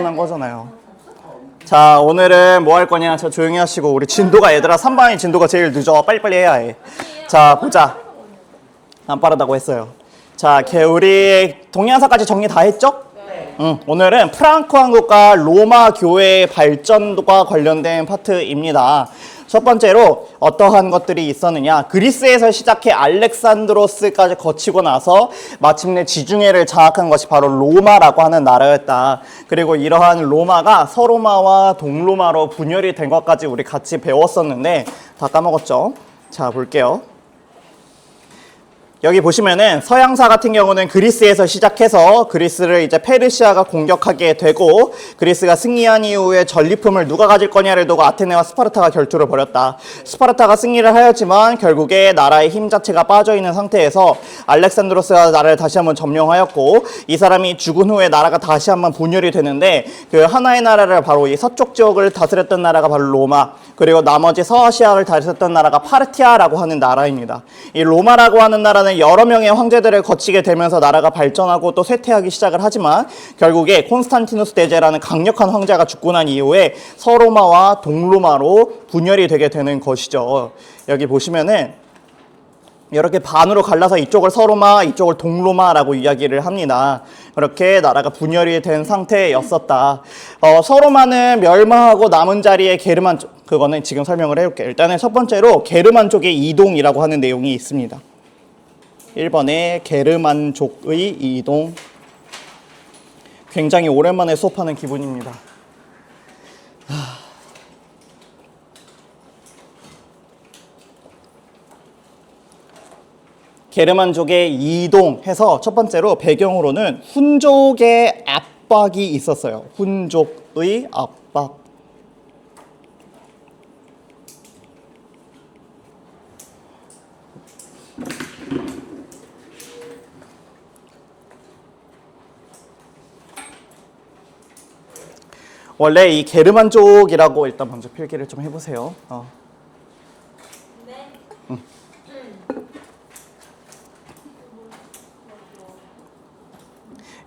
난 거잖아요. 자, 오늘은 뭐 할 거냐? 저 조용히 하시고. 우리 진도가 얘들아 3반이 진도가 제일 늦어. 빨리빨리 해야 해. 자, 보자. 안 빠르다고 했어요. 자, 우리 동양사까지 정리 다 했죠? 네. 오늘은 프랑크 왕국과 로마 교회의 발전과 관련된 파트입니다. 첫 번째로 어떠한 것들이 있었느냐. 그리스에서 시작해 알렉산드로스까지 거치고 나서 마침내 지중해를 장악한 것이 바로 로마라고 하는 나라였다. 그리고 이러한 로마가 서로마와 동로마로 분열이 된 것까지 우리 같이 배웠었는데 다 까먹었죠. 자, 볼게요. 여기 보시면은 서양사 같은 경우는 그리스에서 시작해서 그리스를 이제 페르시아가 공격하게 되고, 그리스가 승리한 이후에 전리품을 누가 가질 거냐를 두고 아테네와 스파르타가 결투를 벌였다. 스파르타가 승리를 하였지만 결국에 나라의 힘 자체가 빠져있는 상태에서 알렉산드로스가 나라를 다시 한번 점령하였고, 이 사람이 죽은 후에 나라가 다시 한번 분열이 되는데, 그 하나의 나라를 바로 이 서쪽 지역을 다스렸던 나라가 바로 로마, 그리고 나머지 서아시아를 다스렸던 나라가 파르티아라고 하는 나라입니다. 이 로마라고 하는 나라는 여러 명의 황제들을 거치게 되면서 나라가 발전하고 또 쇠퇴하기 시작을 하지만, 결국에 콘스탄티누스 대제라는 강력한 황제가 죽고 난 이후에 서로마와 동로마로 분열이 되게 되는 것이죠. 여기 보시면은 이렇게 반으로 갈라서 이쪽을 서로마, 이쪽을 동로마라고 이야기를 합니다. 그렇게 나라가 분열이 된 상태였었다. 서로마는 멸망하고 남은 자리에 게르만족, 그거는 지금 설명을 해볼게요. 일단은 첫 번째로 게르만족의 이동이라고 하는 내용이 있습니다. 1번에 게르만족의 이동. 굉장히 오랜만에 수업하는 기분입니다. 게르만족의 이동해서 첫 번째로 배경으로는 훈족의 압박이 있었어요. 훈족의 압박. 원래 이 게르만족이라고 일단 먼저 필기를 좀 해보세요.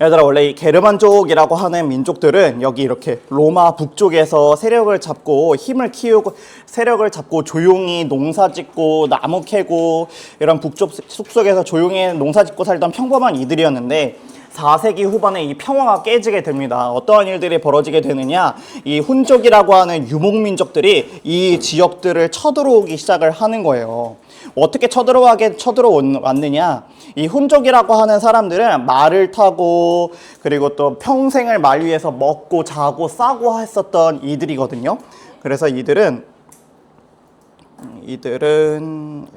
얘들아, 원래 이 게르만족이라고 하는 민족들은 여기 이렇게 로마 북쪽에서 세력을 잡고 힘을 키우고, 세력을 잡고 조용히 농사 짓고 나무 캐고 이런 북쪽 숲속에서 조용히 농사 짓고 살던 평범한 이들이었는데, 4세기 후반에 이 평화가 깨지게 됩니다. 어떠한 일들이 벌어지게 되느냐, 이 훈족이라고 하는 유목민족들이 이 지역들을 쳐들어오기 시작을 하는 거예요. 어떻게 쳐들어왔느냐, 이 훈족이라고 하는 사람들은 말을 타고, 그리고 또 평생을 말 위에서 먹고 자고 싸고 했었던 이들이거든요. 그래서 이들은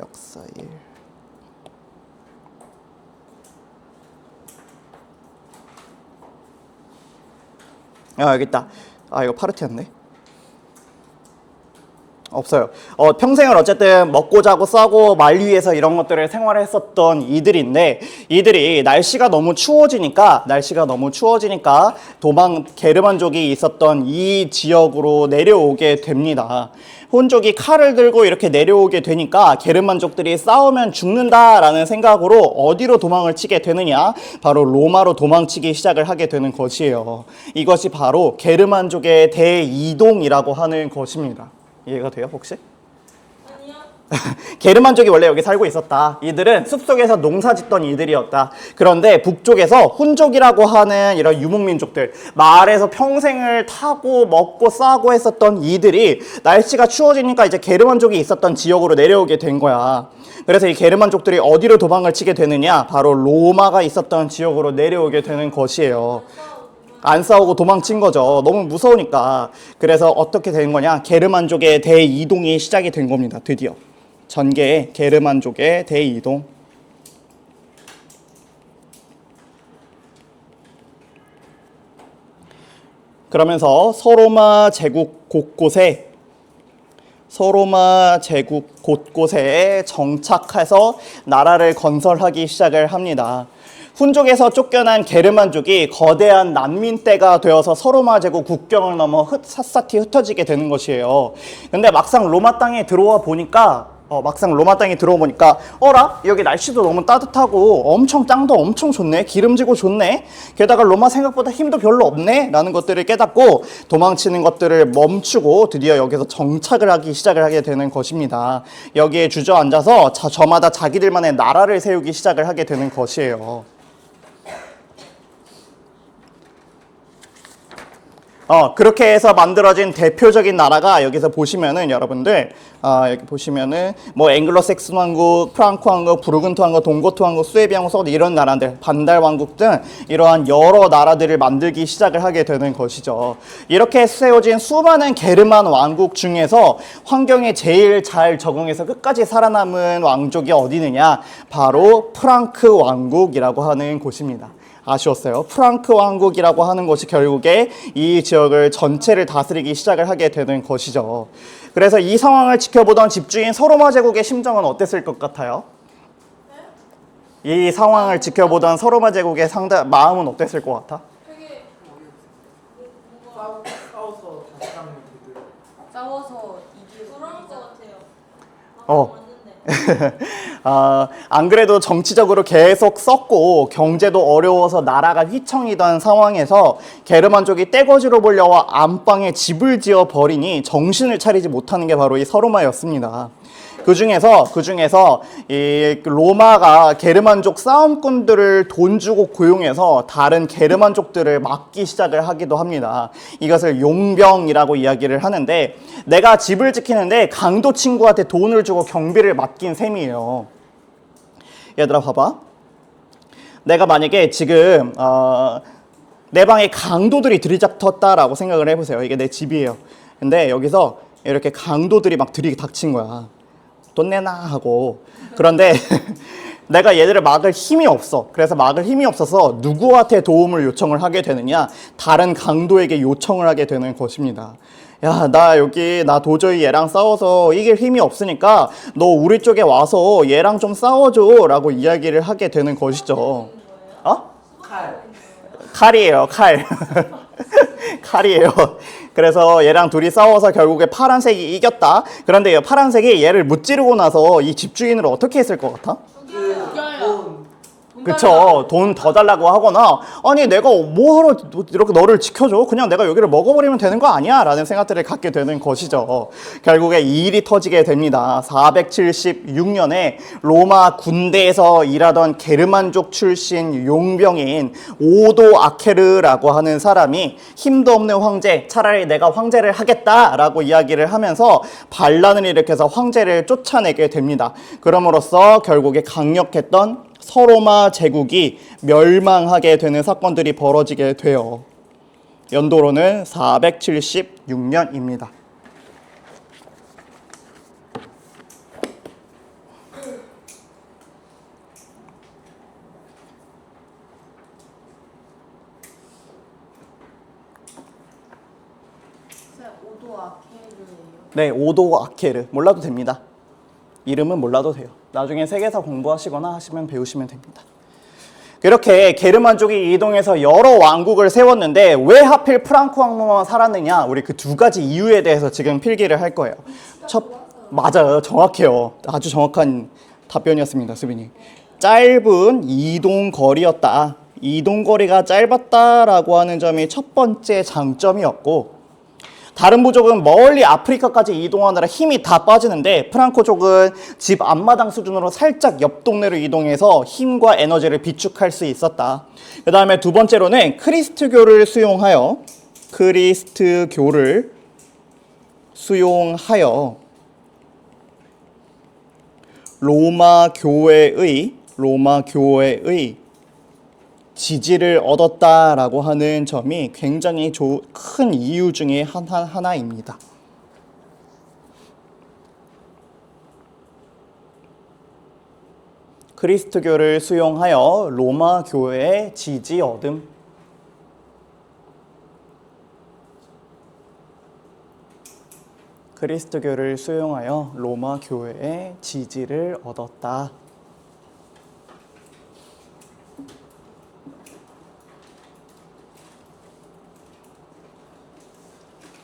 역사일, 여기 있다. 이거 파르티였네. 없어요. 평생을 어쨌든 먹고 자고 싸고 말 위에서 이런 것들을 생활을 했었던 이들인데, 이들이 날씨가 너무 추워지니까 게르만족이 있었던 이 지역으로 내려오게 됩니다. 훈족이 칼을 들고 이렇게 내려오게 되니까 게르만족들이 싸우면 죽는다라는 생각으로 어디로 도망을 치게 되느냐, 바로 로마로 도망치기 시작을 하게 되는 것이에요. 이것이 바로 게르만족의 대이동이라고 하는 것입니다. 이해가 돼요, 혹시? 아니요. 게르만족이 원래 여기 살고 있었다. 이들은 숲속에서 농사 짓던 이들이었다. 그런데 북쪽에서 훈족이라고 하는 이런 유목민족들, 마을에서 평생을 타고 먹고 싸고 했었던 이들이 날씨가 추워지니까 이제 게르만족이 있었던 지역으로 내려오게 된 거야. 그래서 이 게르만족들이 어디로 도망을 치게 되느냐, 바로 로마가 있었던 지역으로 내려오게 되는 것이에요. 안 싸우고 도망친 거죠. 너무 무서우니까. 그래서 어떻게 된 거냐, 게르만족의 대이동이 시작이 된 겁니다. 드디어 전개의 게르만족의 대이동. 그러면서 서로마 제국 곳곳에 정착해서 나라를 건설하기 시작을 합니다. 훈족에서 쫓겨난 게르만족이 거대한 난민떼가 되어서 서로마 제국 국경을 넘어 샅샅이 흩어지게 되는 것이에요. 근데 막상 로마 땅에 들어와 보니까 막상 로마 땅에 들어보니까 어라? 여기 날씨도 너무 따뜻하고 엄청 땅도 엄청 좋네. 기름지고 좋네. 게다가 로마 생각보다 힘도 별로 없네. 라는 것들을 깨닫고 도망치는 것들을 멈추고 드디어 여기서 정착을 하기 시작을 하게 되는 것입니다. 여기에 주저앉아서 저마다 자기들만의 나라를 세우기 시작을 하게 되는 것이에요. 그렇게 해서 만들어진 대표적인 나라가 여기서 보시면은 여러분들 여기 보시면은 뭐 앵글로색슨 왕국, 프랑크 왕국, 부르근트 왕국, 동고트 왕국, 수에비 왕국 이런 나라들, 반달 왕국 등 이러한 여러 나라들을 만들기 시작을 하게 되는 것이죠. 이렇게 세워진 수많은 게르만 왕국 중에서 환경에 제일 잘 적응해서 끝까지 살아남은 왕족이 어디 있느냐? 바로 프랑크 왕국이라고 하는 곳입니다. 아쉬웠어요. 프랑크 왕국이라고 하는 것이 결국에 이 지역을 전체를 다스리기 시작을 하게 되는 것이죠. 그래서 이 상황을 지켜보던 집주인 서로마 제국의 심정은 어땠을 것 같아요? 이 상황을 지켜보던 서로마 제국의 마음은 어땠을 것 같아? 싸워서 이길 그런 것 같아요. 안 그래도 정치적으로 계속 썩고 경제도 어려워서 나라가 휘청이던 상황에서 게르만족이 떼거지로 몰려와 안방에 집을 지어 버리니 정신을 차리지 못하는 게 바로 이 서로마였습니다. 그 중에서 이 로마가 게르만족 싸움꾼들을 돈 주고 고용해서 다른 게르만족들을 막기 시작을 하기도 합니다. 이것을 용병이라고 이야기를 하는데 내가 집을 지키는데 강도 친구한테 돈을 주고 경비를 맡긴 셈이에요. 얘들아 봐봐. 내가 만약에 지금 내 방에 강도들이 들이닥쳤다라고 생각을 해보세요. 이게 내 집이에요. 근데 여기서 이렇게 강도들이 막 들이닥친 거야. 돈 내놔 하고. 그런데 내가 얘들을 막을 힘이 없어. 그래서 막을 힘이 없어서 누구한테 도움을 요청을 하게 되느냐? 다른 강도에게 요청을 하게 되는 것입니다. 야, 나 도저히 얘랑 싸워서 이길 힘이 없으니까 너 우리 쪽에 와서 얘랑 좀 싸워줘 라고 이야기를 하게 되는 것이죠. 칼이에요, 칼. 칼이에요. 그래서 얘랑 둘이 싸워서 결국에 파란색이 이겼다. 그런데 파란색이 얘를 무찌르고 나서 이 집주인을 어떻게 했을 것 같아? 그쵸. 돈 더 달라고 하거나 아니 내가 뭐하러 이렇게 너를 지켜줘? 그냥 내가 여기를 먹어버리면 되는 거 아니야? 라는 생각들을 갖게 되는 것이죠. 결국에 이 일이 터지게 됩니다. 476년에 로마 군대에서 일하던 게르만족 출신 용병인 오도 아케르라고 하는 사람이 힘도 없는 황제, 차라리 내가 황제를 하겠다라고 이야기를 하면서 반란을 일으켜서 황제를 쫓아내게 됩니다. 그럼으로써 결국에 강력했던 서로마 제국이 멸망하게 되는 사건들이 벌어지게 돼요. 연도로는 476년입니다. 오도 아케르예요. 네, 오도 아케르. 몰라도 됩니다. 이름은 몰라도 돼요. 나중에 세계사 공부하시거나 하시면 배우시면 됩니다. 이렇게 게르만족이 이동해서 여러 왕국을 세웠는데 왜 하필 프랑크 왕국만 살았느냐? 우리 그 두 가지 이유에 대해서 지금 필기를 할 거예요. 맞아요. 정확해요. 아주 정확한 답변이었습니다, 수빈이. 짧은 이동거리였다. 이동거리가 짧았다라고 하는 점이 첫 번째 장점이었고 다른 부족은 멀리 아프리카까지 이동하느라 힘이 다 빠지는데 프랑코족은 집 앞마당 수준으로 살짝 옆 동네로 이동해서 힘과 에너지를 비축할 수 있었다. 그 다음에 두 번째로는 크리스트교를 수용하여 로마 교회의 지지를 얻었다라고 하는 점이 굉장히 큰 이유 중에 하나입니다. 그리스도교를 수용하여 로마 교회의 지지 얻음. 그리스도교를 수용하여 로마 교회의 지지를 얻었다.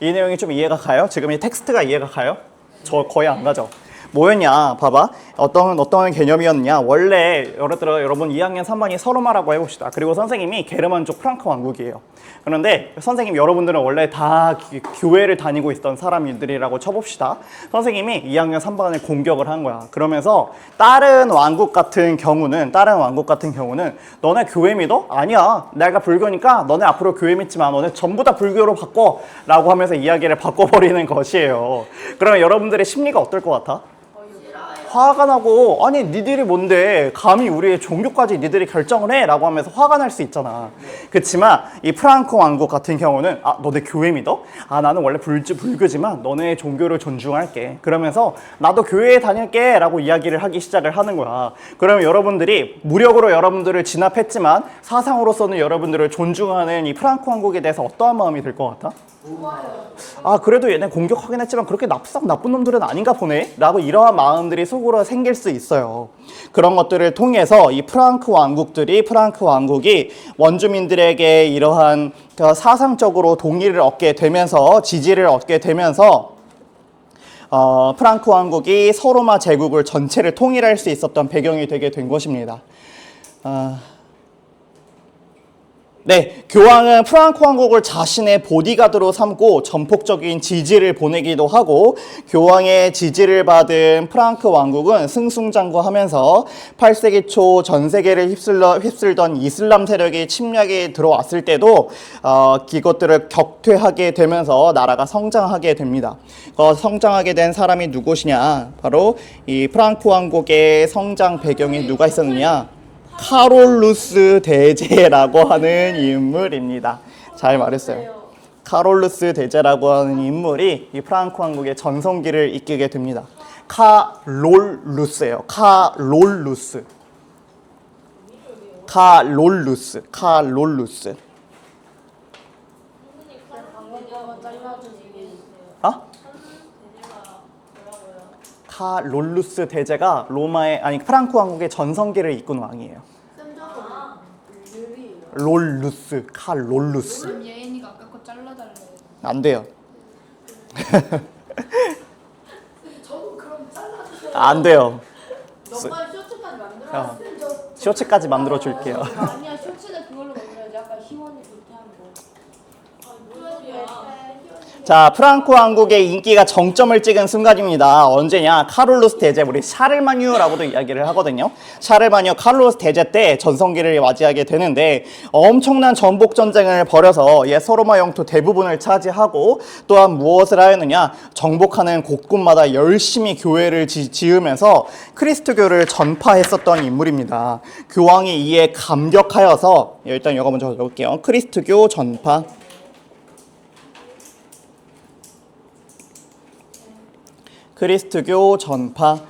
이 내용이 좀 이해가 가요? 지금 이 텍스트가 이해가 가요? 저 거의 안 가죠? 뭐였냐? 봐봐. 어떤 개념이었냐? 원래 여러분 2학년 3반이 서로마라고 해봅시다. 그리고 선생님이 게르만족 프랑크 왕국이에요. 그런데 선생님 여러분들은 원래 다 교회를 다니고 있던 사람들이라고 쳐봅시다. 선생님이 2학년 3반을 공격을 한 거야. 그러면서 다른 왕국 같은 경우는 너네 교회 믿어? 아니야. 내가 불교니까 너네 앞으로 교회 믿지 마. 너네 전부 다 불교로 바꿔. 라고 하면서 이야기를 바꿔버리는 것이에요. 그러면 여러분들의 심리가 어떨 것 같아? 화가 나고 아니 니들이 뭔데 감히 우리의 종교까지 니들이 결정을 해 라고 하면서 화가 날 수 있잖아. 그렇지만 이 프랑크 왕국 같은 경우는 너네 교회 믿어? 나는 원래 불교지만 너네 종교를 존중할게. 그러면서 나도 교회에 다닐게 라고 이야기를 하기 시작을 하는 거야. 그러면 여러분들이 무력으로 여러분들을 진압했지만 사상으로서는 여러분들을 존중하는 이 프랑크 왕국에 대해서 어떠한 마음이 들 것 같아? 그래도 얘네 공격하긴 했지만 그렇게 나쁜 놈들은 아닌가 보네 라고 이러한 마음들이 속으로 생길 수 있어요. 그런 것들을 통해서 이 프랑크 왕국이 원주민들에게 이러한 사상적으로 동의를 얻게 되면서 지지를 얻게 되면서 프랑크 왕국이 서로마 제국을 전체를 통일할 수 있었던 배경이 되게 된 것입니다. 네, 교황은 프랑크 왕국을 자신의 보디가드로 삼고 전폭적인 지지를 보내기도 하고 교황의 지지를 받은 프랑크 왕국은 승승장구하면서 8세기 초 전 세계를 휩쓸던 이슬람 세력이 침략에 들어왔을 때도 이것들을 격퇴하게 되면서 나라가 성장하게 됩니다. 성장하게 된 사람이 누구시냐? 바로 이 프랑크 왕국의 성장 배경에 누가 있었느냐? 카롤루스 대제라고 하는 인물입니다. 잘 말했어요. 카롤루스 대제라고 하는 인물이 이 프랑크 왕국의 전성기를 이끌게 됩니다. 카롤루스예요. 카롤루스. 카롤루스 대제가 프랑크 왕국의 전성기를 이끈 왕이에요. 카롤루스. 그럼 예인이가 아까 거 잘라달래. 안 돼요. 저도 그럼 잘라주세요. 안 돼요. 너가 쇼츠까지 만들어. 쇼츠까지 만들어 줄게요. 아니야 쇼츠는 그걸로 만들어야지. 아까 희원이 그렇게 한 거. 뭔 소리야? 자, 프랑크 왕국의 인기가 정점을 찍은 순간입니다. 언제냐? 카롤루스 대제, 우리 샤를마뉴라고도 이야기를 하거든요. 샤를마뉴 카롤루스 대제 때 전성기를 맞이하게 되는데 엄청난 전복 전쟁을 벌여서 서로마 영토 대부분을 차지하고 또한 무엇을 하였느냐? 정복하는 곳곳마다 열심히 교회를 지으면서 크리스트교를 전파했었던 인물입니다. 교황이 이에 감격하여서 일단 이거 먼저 적을게요. 크리스트교 전파. 크리스트교 전파.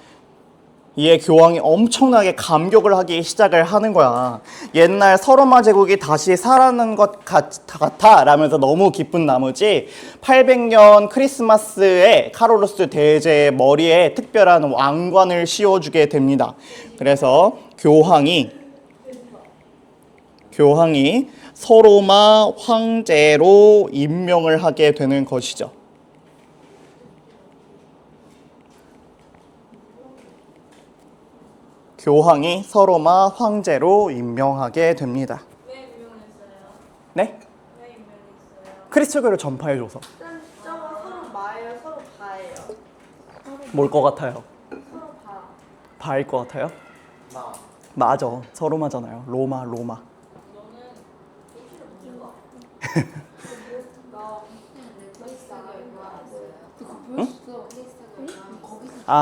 이에 교황이 엄청나게 감격을 하기 시작을 하는 거야. 옛날 서로마 제국이 다시 살아난 것 같아 라면서 너무 기쁜 나머지 800년 크리스마스에 카롤루스 대제의 머리에 특별한 왕관을 씌워주게 됩니다. 그래서 교황이 서로마 황제로 임명을 하게 되는 것이죠. 교황이 서로마 황제로 임명하게 됩니다. 왜 유명했어요? 네? 왜 유명했어요? 크리스토교를 전파해줘서. 저거 서로 마예요, 서로 바예요. 뭘 것 같아요? 서로 바. 바일 것 같아요? 맞아. 서로마잖아요. 로마.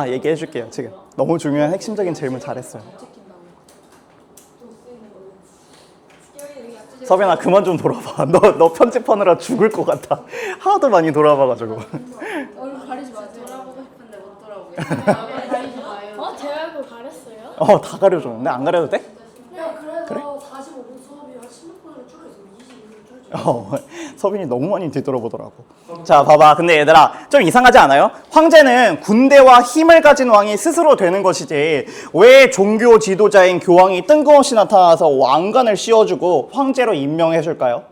얘기해 줄게요. 지금 너무 중요한 핵심적인 질문 잘했어요. 서빈아 그만 좀 돌아봐. 너 편집하느라 죽을 것 같아. 하도 많이 돌아봐가지고. 얼굴 가리지 마세요. 돌아보고 싶은데 못 돌아보게. 가리지 마요. 제 얼굴 가렸어요? 다 가려줬는데 안 가려도 돼? 그래서 45분 수업이 한 16분으로 줄여서 21분으로 줄여서. 서빈이 너무 많이 뒤돌아보더라고. 자, 봐봐. 근데 얘들아, 좀 이상하지 않아요? 황제는 군대와 힘을 가진 왕이 스스로 되는 것이지 왜 종교 지도자인 교황이 뜬금없이 나타나서 왕관을 씌워주고 황제로 임명해줄까요?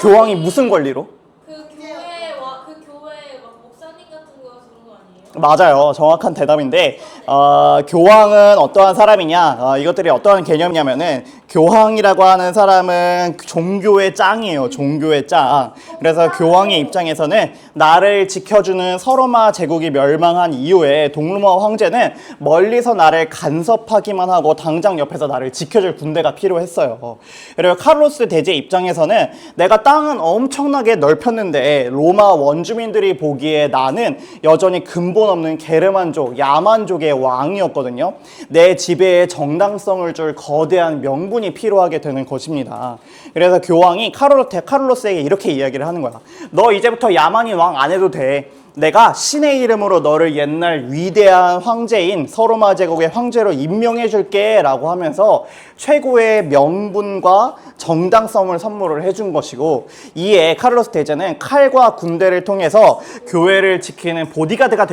교황이 무슨 권리로? 그 교회 막 목사님 같은 거 그런 거 아니에요? 맞아요. 정확한 대답인데 교황은 어떠한 사람이냐? 이것들이 어떠한 개념이냐면은 교황이라고 하는 사람은 종교의 짱이에요. 종교의 짱. 그래서 교황의 입장에서는 나를 지켜주는 서로마 제국이 멸망한 이후에 동로마 황제는 멀리서 나를 간섭하기만 하고 당장 옆에서 나를 지켜줄 군대가 필요했어요. 그리고 카를로스 대제 입장에서는 내가 땅은 엄청나게 넓혔는데 로마 원주민들이 보기에 나는 여전히 근본 없는 게르만족, 야만족의 왕이었거든요. 내 지배에 정당성을 줄 거대한 명분이 필요하게 되는 것입니다. 그래서 교황이 카를로스에게 이렇게 이야기를 하는 거야. 너 이제부터 야만인 왕 안 해도 돼. 내가 신의 이름으로 너를 옛날 위대한 황제인 서로마 제국의 황제로 임명해 줄게 라고 하면서 최고의 명분과 정당성을 선물을 해준 것이고, 이에 카를로스 대제는 칼과 군대를 통해서 교회를 지키는 보디가드가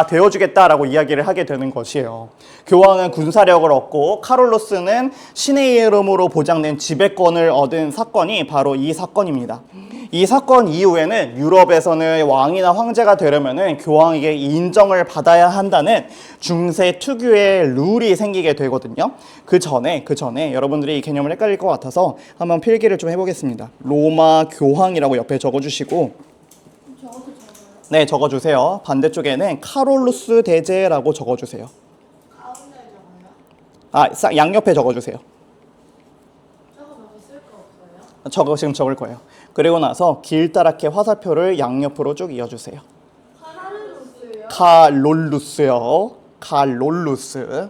되어주겠다라고 이야기를 하게 되는 것이에요. 교황은 군사력을 얻고 카를로스는 신의 이름으로 보장된 지배권을 얻은 사건이 바로 이 사건입니다. 이 사건 이후에는 유럽에서는 왕이나 황제가 되려면은 교황에게 인정을 받아야 한다는 중세 특유의 룰이 생기게 되거든요. 그 전에 여러분들이 이 개념을 헷갈릴 것 같아서 한번 필기를 좀 해보겠습니다. 로마 교황이라고 옆에 적어주시고, 저것도 적어요. 네, 적어주세요. 반대쪽에는 카롤루스 대제라고 적어주세요. 가운데 적어요? 양옆에 적어주세요. 저거 쓸 거 없어요? 저거 지금 적을 거예요. 그리고 나서 길다랗게 화살표를 양옆으로 쭉 이어주세요. 카를로스요? 칼롤루스.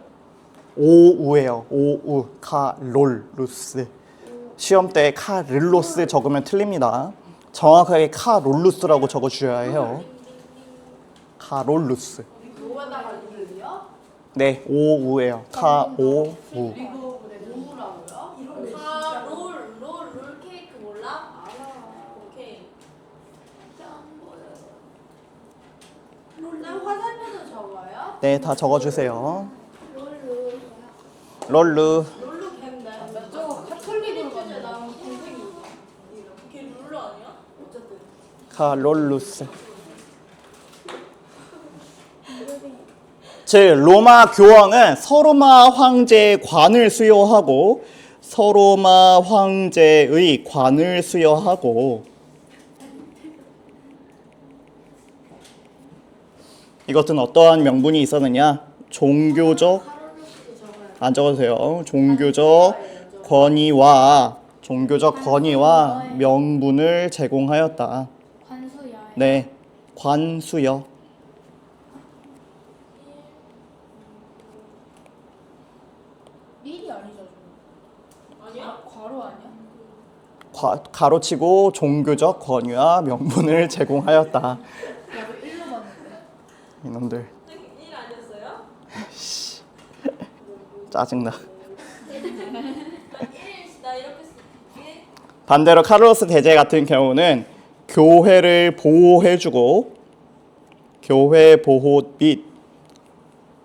오우예요. 오우. 칼롤루스. 시험 때 카를로스 적으면 틀립니다. 정확하게 카롤루스라고 적어주셔야 해요. 카롤루스. 로에다가 이를요? 네, 오우예요. 카오우. 그리고 뭐라고요? 롤 케이크 몰라? 알아. 오케이. 난 화살표도 적어요? 네, 다 적어주세요. 롤루. 롤루. 롤루 캔데. 저거 카톨릭으로 주제 나온 동생이 걔 룰루 아니야? 어쨌든. 카롤루스. 즉 로마 교황은 서로마 황제의 관을 수여하고 이것은 어떠한 명분이 있었느냐? 종교적, 안 적어주세요. 종교적 권위와 명분을 제공하였다. 관수야. 네, 관수여. 밀이 아니죠? 아니야? 괄호 아니야? 가로치고 종교적 권위와 명분을 제공하였다. 나도 1로 봤는데. 이놈들 1 아니었어요? 짜증나. 나 이렇게 쓸게. 반대로 카를로스 대제 같은 경우는 교회를 보호해주고 교회 보호 및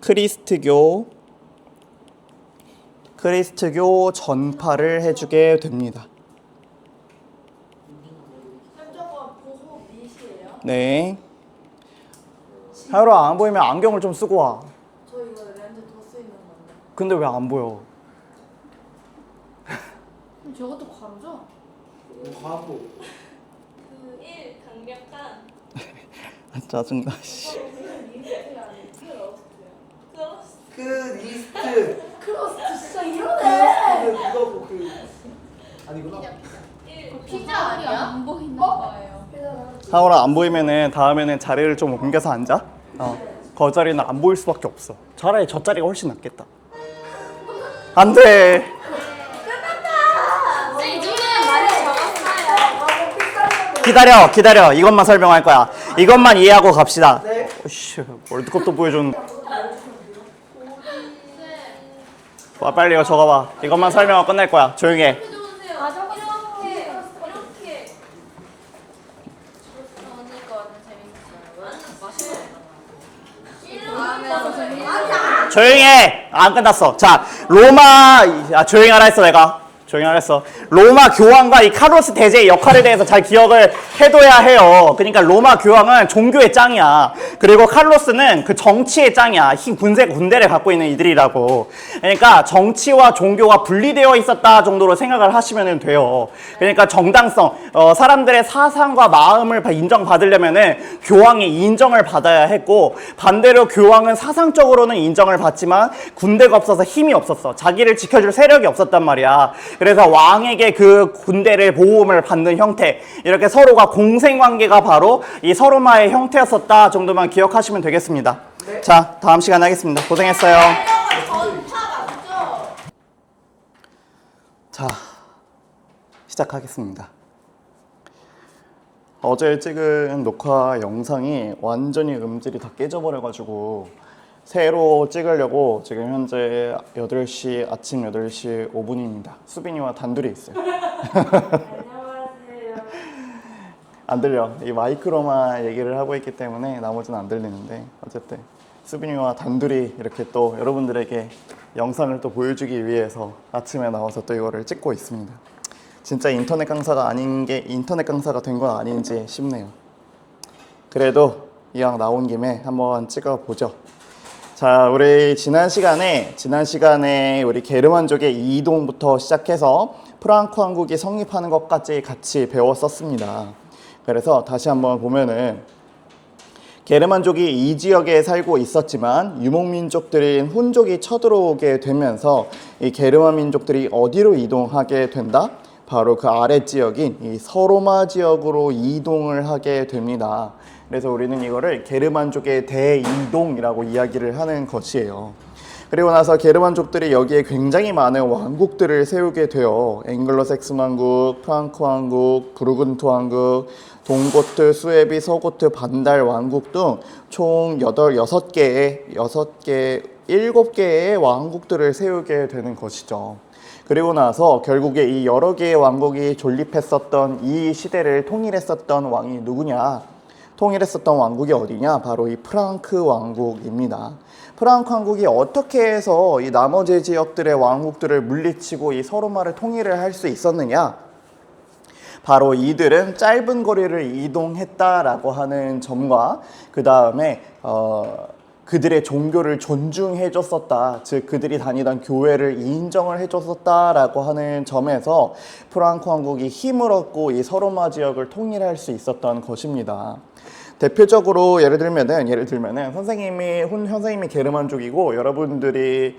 크리스트교 전파를 해주게 됩니다. 저거 보호 밑이에요? 네. 하율아, 안 보이면 안경을 좀 쓰고 와. 저 이거 렌즈 더 쓰이는 건데. 근데 왜 안 보여? 저것도 괄호죠? 과학고. 그 1 강력한. 짜증나. 씨. 크리스트. 크로스트 진짜 이러네. 그거고 그 아니구나. 피자 아니야? 안 보이나 봐요. 하율아, 안 보이면은 다음에는 자리를 좀 옮겨서 앉아. 그 자리는 안 보일 수밖에 없어. 차라리 저 자리가 훨씬 낫겠다. 안 돼. 이 중에 많이 적었어요. 기다려. 이것만 설명할 거야. 이것만 이해하고 갑시다. 네. 씨, 월드컵도 보여줬는데. 빨리 이거 적어봐. 이것만 설명하고 끝낼 거야. 조용히 해. 아, 저거 이렇게. 언니가 재밌었어요. 조용히 해. 안 끝났어. 자, 조용히 하라 했어, 내가. 조용히 하라 했어. 로마 교황과 이 카를로스 대제의 역할에 대해서 잘 기억을 해둬야 해요. 그러니까 로마 교황은 종교의 짱이야. 그리고 칼로스는 그 정치의 짱이야. 군대를 갖고 있는 이들이라고. 그러니까 정치와 종교가 분리되어 있었다 정도로 생각을 하시면 돼요. 그러니까 정당성, 사람들의 사상과 마음을 인정받으려면은 교황이 인정을 받아야 했고, 반대로 교황은 사상적으로는 인정을 받지만 군대가 없어서 힘이 없었어. 자기를 지켜줄 세력이 없었단 말이야. 그래서 왕에게 그 군대를 보호를 받는 형태, 이렇게 서로가 공생관계가 바로 이 서로마의 형태였었다 정도만 기억하시면 되겠습니다. 네. 자, 다음 시간에 하겠습니다. 고생했어요. 전차 맞죠? 자, 시작하겠습니다. 어제 찍은 녹화 영상이 완전히 음질이 다 깨져버려가지고 새로 찍으려고 지금 현재 8시, 아침 8시 5분입니다. 수빈이와 단둘이 있어요. 안녕하세요. 안 들려. 이 마이크로만 얘기를 하고 있기 때문에 나머지는 안 들리는데, 어쨌든 수빈이와 단둘이 이렇게 또 여러분들에게 영상을 또 보여주기 위해서 아침에 나와서 또 이거를 찍고 있습니다. 진짜 인터넷 강사가 아닌 게 인터넷 강사가 된 건 아닌지 싶네요. 그래도 이왕 나온 김에 한번 찍어보죠. 자, 우리 지난 시간에 우리 게르만족의 이동부터 시작해서 프랑크 왕국이 성립하는 것까지 같이 배웠었습니다. 그래서 다시 한번 보면은 게르만족이 이 지역에 살고 있었지만 유목민족들인 훈족이 쳐들어오게 되면서 이 게르만 민족들이 어디로 이동하게 된다? 바로 그 아래 지역인 이 서로마 지역으로 이동을 하게 됩니다. 그래서 우리는 이거를 게르만족의 대이동이라고 이야기를 하는 것이에요. 그리고 나서 게르만족들이 여기에 굉장히 많은 왕국들을 세우게 돼요. 앵글로색슨 왕국, 프랑크 왕국, 부르근트 왕국, 동고트, 수에비, 서고트, 반달 왕국 등 총 7개의 왕국들을 세우게 되는 것이죠. 그리고 나서 결국에 이 여러 개의 왕국이 존립했었던 이 시대를 통일했었던 왕이 누구냐? 통일했었던 왕국이 어디냐? 바로 이 프랑크 왕국입니다. 프랑크 왕국이 어떻게 해서 이 나머지 지역들의 왕국들을 물리치고 이 서로마를 통일을 할 수 있었느냐? 바로 이들은 짧은 거리를 이동했다라고 하는 점과 그 다음에 그들의 종교를 존중해 줬었다. 즉 그들이 다니던 교회를 인정을 해 줬었다라고 하는 점에서 프랑크 왕국이 힘을 얻고 이 서로마 지역을 통일할 수 있었던 것입니다. 대표적으로 예를 들면은 선생님이 게르만족이고 여러분들이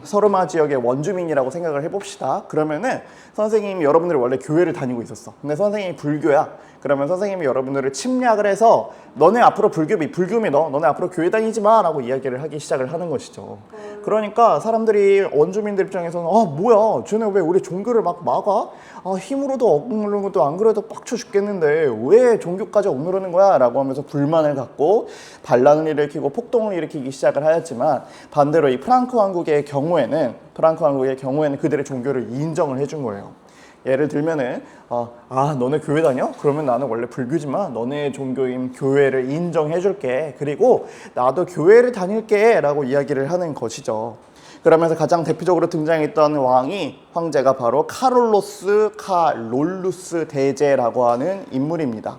서르마 지역의 원주민이라고 생각을 해봅시다. 그러면은 선생님이 여러분들이 원래 교회를 다니고 있었어. 근데 선생님이 불교야. 그러면 선생님이 여러분들을 침략을 해서 너네 앞으로 불교 믿어. 너네 앞으로 교회 다니지 마 라고 이야기를 하기 시작을 하는 것이죠. 그러니까 사람들이 원주민들 입장에서는 뭐야 쟤네 왜 우리 종교를 막 막아? 힘으로도 억누르는 것도 안 그래도 빡쳐 죽겠는데 왜 종교까지 억누르는 거야? 라고 하면서 불만을 갖고 반란을 일으키고 폭동을 일으키기 시작을 하였지만 반대로 이 프랑크 왕국의 경우에는 그들의 종교를 인정을 해준 거예요. 예를 들면은 너네 교회 다녀? 그러면 나는 원래 불교지만 너네 종교인 교회를 인정해 줄게. 그리고 나도 교회를 다닐게 라고 이야기를 하는 것이죠. 그러면서 가장 대표적으로 등장했던 황제가 바로 카롤루스 대제라고 하는 인물입니다.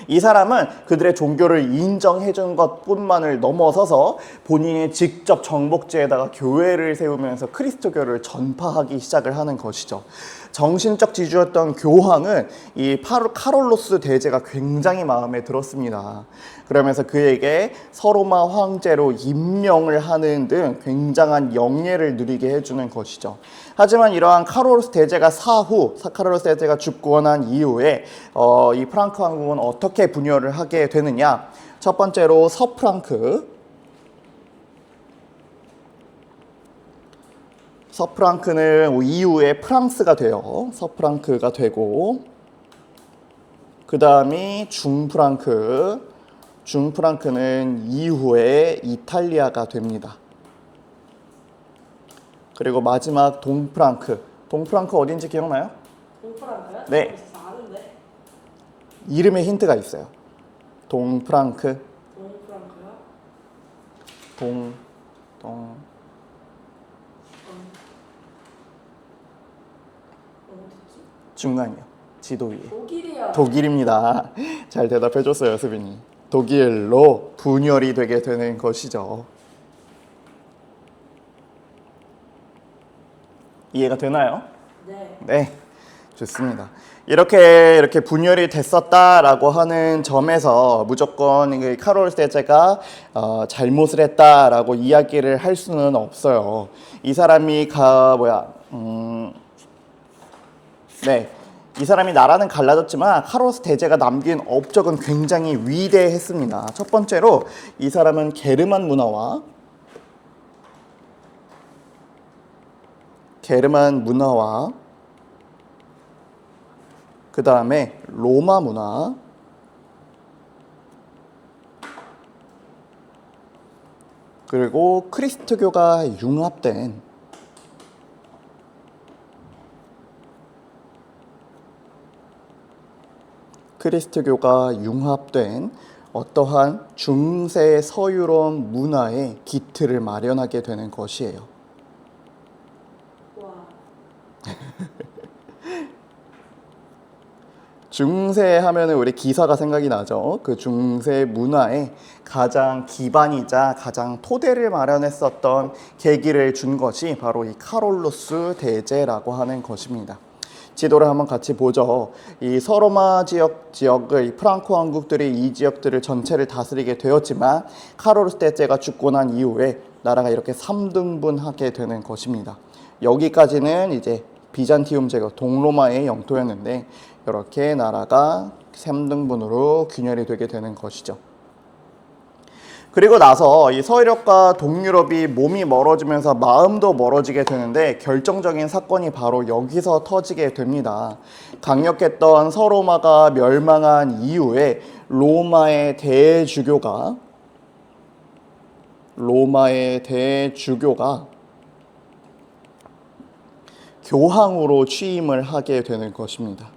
이 사람은 그들의 종교를 인정해 준 것뿐만을 넘어서서 본인이 직접 정복지에다가 교회를 세우면서 그리스도교를 전파하기 시작을 하는 것이죠. 정신적 지주였던 교황은 이 카롤로스 대제가 굉장히 마음에 들었습니다. 그러면서 그에게 서로마 황제로 임명을 하는 등 굉장한 영예를 누리게 해주는 것이죠. 하지만 이러한 카롤로스 대제가 죽고 난 이후에 이 프랑크 왕국은 어떻게 분열을 하게 되느냐? 첫 번째로 서프랑크는 이후에 프랑스가 돼요. 서프랑크가 되고 그 다음이 중프랑크는 이후에 이탈리아가 됩니다. 그리고 마지막 동프랑크 어딘지 기억나요? 동프랑크요? 네. 아는데. 이름에 힌트가 있어요. 동프랑크요? 중간이요. 지도 위에. 독일이야. 독일입니다. 잘 대답해줬어요, 수빈이. 독일로 분열이 되게 되는 것이죠. 이해가 되나요? 네. 네, 좋습니다. 이렇게 분열이 됐었다라고 하는 점에서 무조건 이 카롤 세제가 잘못을 했다라고 이야기를 할 수는 없어요. 이 사람이 네, 이 사람이 나라는 갈라졌지만 카롤스 대제가 남긴 업적은 굉장히 위대했습니다. 첫 번째로 이 사람은 게르만 문화와 그 다음에 로마 문화, 그리고 크리스트교가 융합된 어떠한 중세 서유럽 문화의 기틀을 마련하게 되는 것이에요. 와. 중세 하면은 우리 기사가 생각이 나죠. 그 중세 문화의 가장 기반이자 가장 토대를 마련했었던 계기를 준 것이 바로 이 카롤루스 대제라고 하는 것입니다. 지도를 한번 같이 보죠. 이 서로마 지역을 프랑코 왕국들이 이 지역들을 전체를 다스리게 되었지만 카롤루스 대제가 죽고 난 이후에 나라가 이렇게 3등분하게 되는 것입니다. 여기까지는 이제 비잔티움 제국 동로마의 영토였는데 이렇게 나라가 3등분으로 균열이 되게 되는 것이죠. 그리고 나서 이 서유럽과 동유럽이 몸이 멀어지면서 마음도 멀어지게 되는데 결정적인 사건이 바로 여기서 터지게 됩니다. 강력했던 서로마가 멸망한 이후에 로마의 대주교가 교황으로 취임을 하게 되는 것입니다.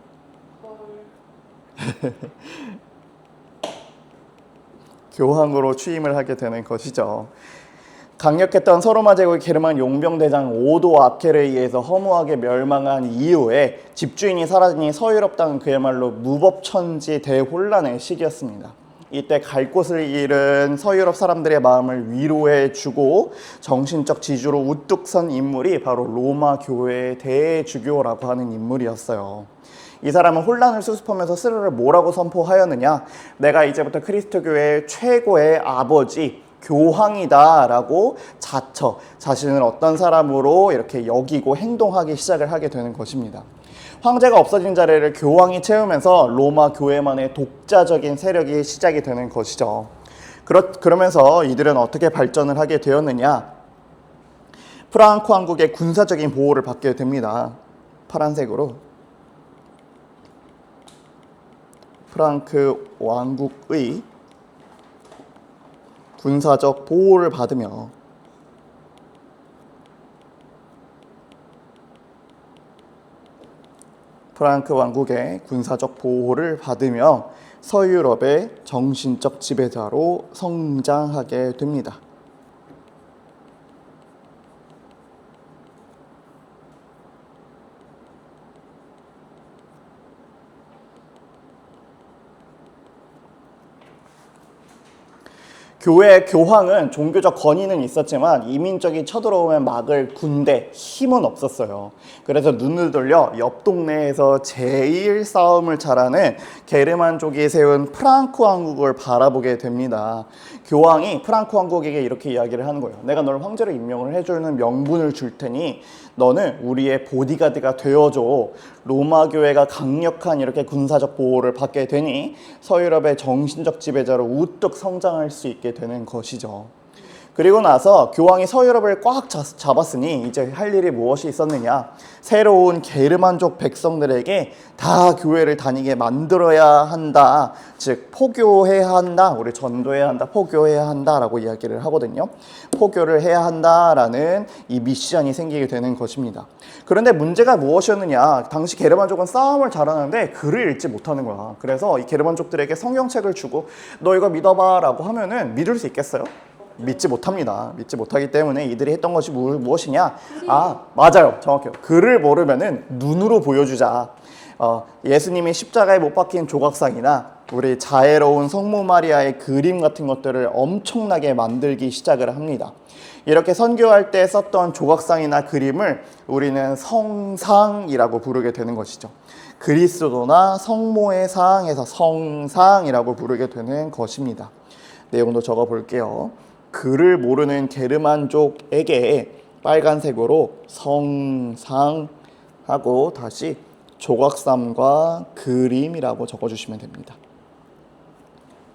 교황으로 취임을 하게 되는 것이죠. 강력했던 서로마 제국의 게르만 용병 대장 오도 아켈에 의해서 허무하게 멸망한 이후에 집주인이 사라지니 서유럽 땅은 그야말로 무법천지 대혼란의 시기였습니다. 이때 갈 곳을 잃은 서유럽 사람들의 마음을 위로해주고 정신적 지주로 우뚝 선 인물이 바로 로마 교회의 대주교라고 하는 인물이었어요. 이 사람은 혼란을 수습하면서 스스로를 뭐라고 선포하였느냐? 내가 이제부터 그리스도교의 최고의 아버지, 교황이다라고 자신을 어떤 사람으로 이렇게 여기고 행동하기 시작을 하게 되는 것입니다. 황제가 없어진 자리를 교황이 채우면서 로마 교회만의 독자적인 세력이 시작이 되는 것이죠. 그러면서 이들은 어떻게 발전을 하게 되었느냐? 프랑크 왕국의 군사적인 보호를 받게 됩니다. 파란색으로. 프랑크 왕국의 군사적 보호를 받으며 서유럽의 정신적 지배자로 성장하게 됩니다. 교황은 종교적 권위는 있었지만 이민족이 쳐들어오면 막을 군대, 힘은 없었어요. 그래서 눈을 돌려 옆 동네에서 제일 싸움을 잘하는 게르만족이 세운 프랑크 왕국을 바라보게 됩니다. 교황이 프랑크 왕국에게 이렇게 이야기를 하는 거예요. 내가 너를 황제로 임명을 해주는 명분을 줄 테니 너는 우리의 보디가드가 되어줘. 로마 교회가 강력한 이렇게 군사적 보호를 받게 되니 서유럽의 정신적 지배자로 우뚝 성장할 수 있게 되는 것이죠. 그리고 나서 교황이 서유럽을 꽉 잡았으니 이제 할 일이 무엇이 있었느냐? 새로운 게르만족 백성들에게 다 교회를 다니게 만들어야 한다. 즉 포교해야 한다. 우리 전도해야 한다. 포교해야 한다라고 이야기를 하거든요. 포교를 해야 한다라는 이 미션이 생기게 되는 것입니다. 그런데 문제가 무엇이었느냐? 당시 게르만족은 싸움을 잘하는데 글을 읽지 못하는 거야. 그래서 이 게르만족들에게 성경책을 주고 너 이거 믿어봐라고 하면은 믿을 수 있겠어요? 믿지 못합니다. 믿지 못하기 때문에 이들이 했던 것이 무엇이냐? 아, 맞아요. 정확해요. 글을 모르면은 눈으로 보여주자. 예수님이 십자가에 못 박힌 조각상이나 우리 자애로운 성모 마리아의 그림 같은 것들을 엄청나게 만들기 시작을 합니다. 이렇게 선교할 때 썼던 조각상이나 그림을 우리는 성상이라고 부르게 되는 것이죠. 그리스도나 성모의 상에서 성상이라고 부르게 되는 것입니다. 내용도 적어 볼게요. 글을 모르는 게르만족에게 빨간색으로 성상하고 다시 조각상과 그림이라고 적어주시면 됩니다.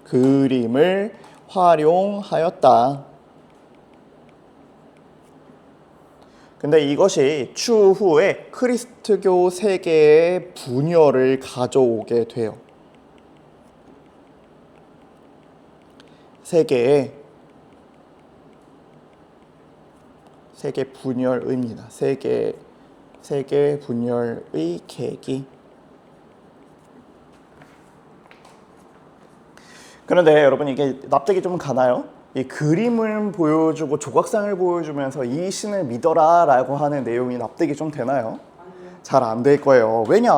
그림을 활용하였다. 근데 이것이 추후에 크리스트교 세계의 분열을 가져오게 돼요. 세계 분열입니다. 세계 분열의 계기. 그런데 여러분 이게 납득이 좀 가나요? 이 그림을 보여주고 조각상을 보여주면서 이 신을 믿어라 라고 하는 내용이 납득이 좀 되나요? 잘 안 될 거예요. 왜냐?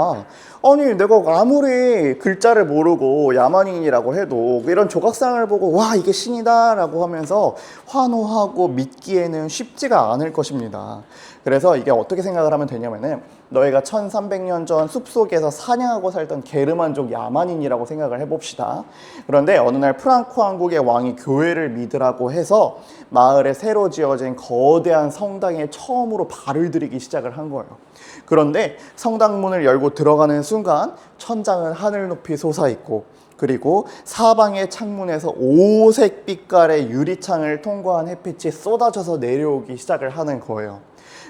아니 내가 아무리 글자를 모르고 야만인이라고 해도 이런 조각상을 보고 와 이게 신이다 라고 하면서 환호하고 믿기에는 쉽지가 않을 것입니다. 그래서 이게 어떻게 생각을 하면 되냐면은 너희가 1300년 전 숲속에서 사냥하고 살던 게르만족 야만인이라고 생각을 해봅시다. 그런데 어느 날 프랑크 왕국의 왕이 교회를 믿으라고 해서 마을에 새로 지어진 거대한 성당에 처음으로 발을 들이기 시작을 한 거예요. 그런데 성당문을 열고 들어가는 순간 천장은 하늘 높이 솟아있고 그리고 사방의 창문에서 오색 빛깔의 유리창을 통과한 햇빛이 쏟아져서 내려오기 시작을 하는 거예요.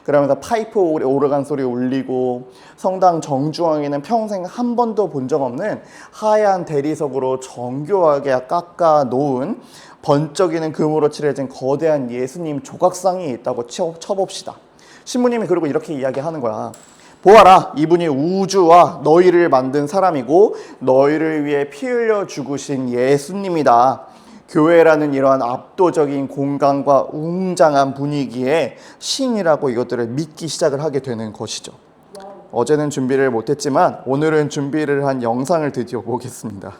그러면서 파이프 오르간 소리 울리고 성당 정중앙에는 평생 한 번도 본 적 없는 하얀 대리석으로 정교하게 깎아 놓은 번쩍이는 금으로 칠해진 거대한 예수님 조각상이 있다고 쳐봅시다. 신부님이 그리고 이렇게 이야기하는 거야. 보아라, 이분이 우주와 너희를 만든 사람이고 너희를 위해 피 흘려 죽으신 예수님이다. 교회라는 이러한 압도적인 공간과 웅장한 분위기에 신이라고 이것들을 믿기 시작을 하게 되는 것이죠. 어제는 준비를 못했지만 오늘은 준비를 한 영상을 드디어 보겠습니다.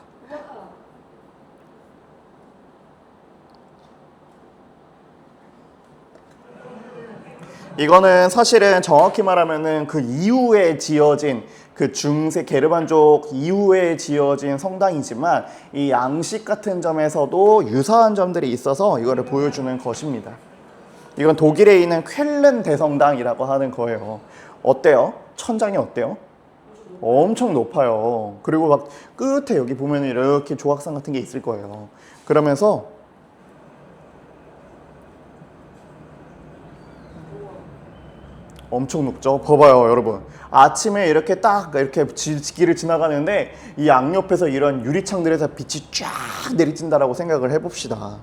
이거는 사실은 정확히 말하면은 그 이후에 지어진 그 중세 게르만족 이후에 지어진 성당이지만 이 양식 같은 점에서도 유사한 점들이 있어서 이거를 보여주는 것입니다. 이건 독일에 있는 쾰른 대성당이라고 하는 거예요. 어때요? 천장이 어때요? 엄청 높아요. 그리고 막 끝에 여기 보면 이렇게 조각상 같은 게 있을 거예요. 그러면서 엄청 높죠? 봐봐요, 여러분. 아침에 이렇게 딱 이렇게 길을 지나가는데 이 양옆에서 이런 유리창들에서 빛이 쫙 내리친다라고 생각을 해봅시다.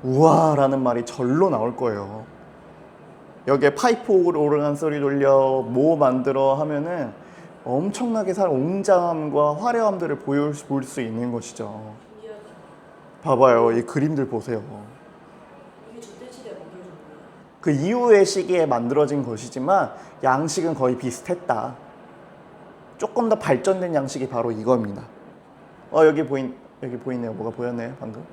우와라는 말이 절로 나올 거예요. 여기에 파이프 오르간 소리 돌려 뭐 만들어 하면은 엄청나게 웅장함과 화려함들을 볼 수 있는 것이죠. 봐봐요, 이 그림들 보세요. 그 이후의 시기에 만들어진 것이지만 양식은 거의 비슷했다. 조금 더 발전된 양식이 바로 이겁니다. 여기 보이네요. 뭐가 보였네요, 방금.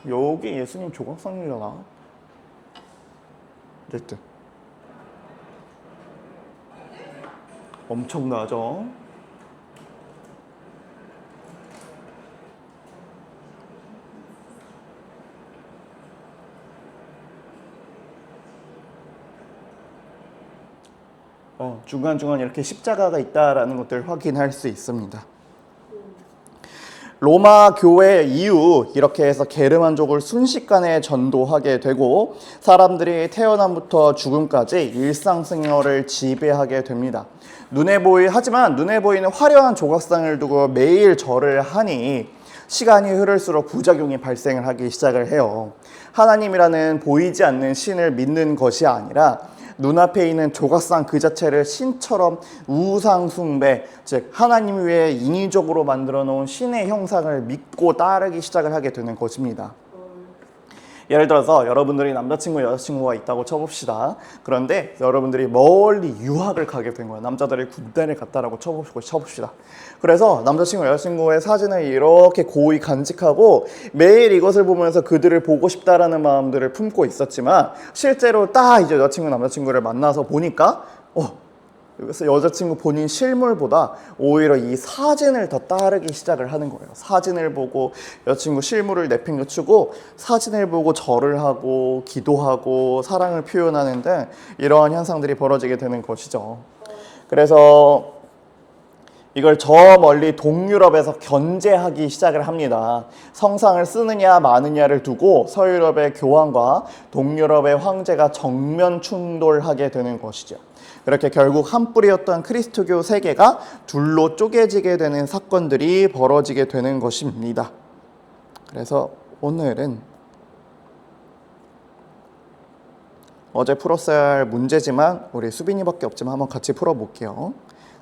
여기 예수님 조각상이잖아. 어쨌든 엄청나죠? 중간중간 이렇게 십자가가 있다라는 것들을 확인할 수 있습니다. 로마 교회 이후 이렇게 해서 게르만족을 순식간에 전도하게 되고 사람들이 태어남부터 죽음까지 일상생활을 지배하게 됩니다. 하지만 눈에 보이는 화려한 조각상을 두고 매일 절을 하니 시간이 흐를수록 부작용이 발생을 하기 시작을 해요. 하나님이라는 보이지 않는 신을 믿는 것이 아니라 눈앞에 있는 조각상 그 자체를 신처럼 우상 숭배, 즉 하나님 외에 인위적으로 만들어 놓은 신의 형상을 믿고 따르기 시작을 하게 되는 것입니다. 예를 들어서 여러분들이 남자친구, 여자친구가 있다고 쳐봅시다. 그런데 여러분들이 멀리 유학을 가게 된 거야. 남자들이 군대를 갔다라고 쳐봅시다. 그래서 남자친구, 여자친구의 사진을 이렇게 고이 간직하고 매일 이것을 보면서 그들을 보고 싶다라는 마음들을 품고 있었지만 실제로 딱 이제 여자친구, 남자친구를 만나서 보니까 그래서 여자친구 본인 실물보다 오히려 이 사진을 더 따르기 시작을 하는 거예요. 사진을 보고 여자친구 실물을 내팽개치고 사진을 보고 절을 하고 기도하고 사랑을 표현하는데 이러한 현상들이 벌어지게 되는 것이죠. 그래서 이걸 저 멀리 동유럽에서 견제하기 시작을 합니다. 성상을 쓰느냐 마느냐를 두고 서유럽의 교황과 동유럽의 황제가 정면 충돌하게 되는 것이죠. 그렇게 결국 한 뿌리였던 그리스도교 세계가 둘로 쪼개지게 되는 사건들이 벌어지게 되는 것입니다. 그래서 오늘은 어제 풀었어야 할 문제지만 우리 수빈이밖에 없지만 한번 같이 풀어볼게요.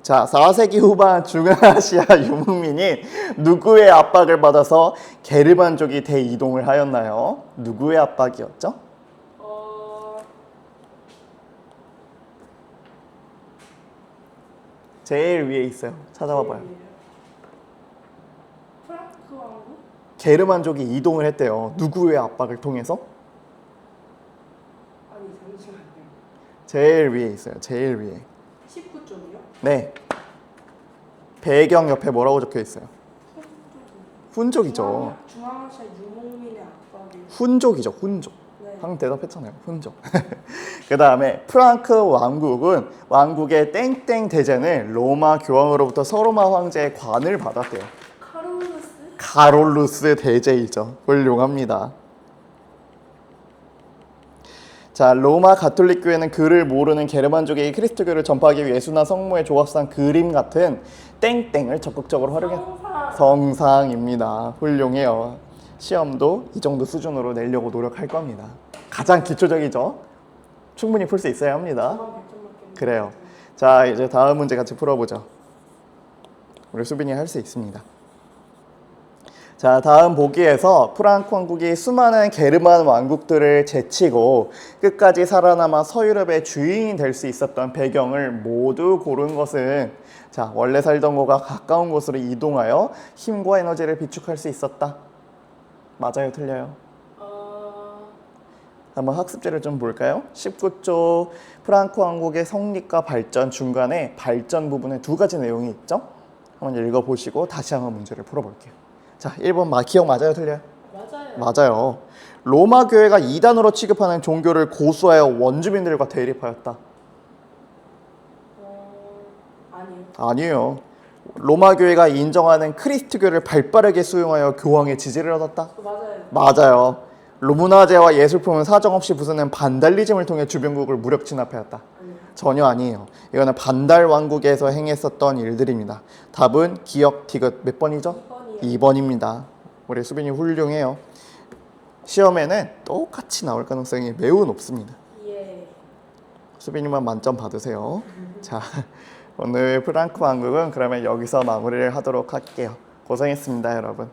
자, 4세기 후반 중앙아시아 유목민이 누구의 압박을 받아서 게르만족이 대이동을 하였나요? 누구의 압박이었죠? 제일 위에 있어요. 찾아봐 봐요. 프랑크 왕국? 게르만족이 이동을 했대요. 누구의 압박을 통해서? 아니 잠시만요. 제일 위에 있어요. 제일 위에. 19쪽이요? 네. 배경 옆에 뭐라고 적혀 있어요? 훈족이죠. 중앙아시아 유목민의 압박이. 훈족이죠. 훈족. 네. 방금 대답했잖아요. 훈족. 그 다음에 프랑크 왕국은 왕국의 땡땡 대제는 로마 교황으로부터 서로마 황제의 관을 받았대요. 카롤루스? 카롤루스 대제이죠. 훌륭합니다. 자, 로마 가톨릭 교회는 그를 모르는 게르만족에게 그리스도교를 전파하기 위해 예수나 성모의 조각상 그림 같은 땡땡을 적극적으로 활용해. 성상입니다. 훌륭해요. 시험도 이 정도 수준으로 내려고 노력할 겁니다. 가장 기초적이죠. 충분히 풀 수 있어야 합니다. 그래요. 자, 이제 다음 문제 같이 풀어보죠. 우리 수빈이 할 수 있습니다. 자, 다음 보기에서 프랑크 왕국이 수많은 게르만 왕국들을 제치고 끝까지 살아남아 서유럽의 주인이 될 수 있었던 배경을 모두 고른 것은 자, 원래 살던 곳과 가까운 곳으로 이동하여 힘과 에너지를 비축할 수 있었다. 맞아요, 틀려요? 한번 학습지를 좀 볼까요? 19쪽 프랑크 왕국의 성립과 발전 중간에 발전 부분에 두 가지 내용이 있죠? 한번 읽어보시고 다시 한번 문제를 풀어볼게요. 자, 1번 기억 맞아요, 틀려요? 맞아요. 맞아요. 로마 교회가 이단으로 취급하는 종교를 고수하여 원주민들과 대립하였다. 아니요. 아니에요. 로마 교회가 인정하는 크리스트교를 발빠르게 수용하여 교황의 지지를 얻었다. 맞아요. 맞아요. 문화재와 예술품은 사정없이 부수는 반달리즘을 통해 주변국을 무력 진압하였다. 전혀 아니에요. 이거는 반달 왕국에서 행했었던 일들입니다. 답은 기억 디귿 몇 번이죠? 2번입니다. 우리 수빈이 훌륭해요. 시험에는 똑같이 나올 가능성이 매우 높습니다. 예. 수빈이만 만점 받으세요. 자, 오늘 프랑크 왕국은 그러면 여기서 마무리를 하도록 할게요. 고생했습니다, 여러분.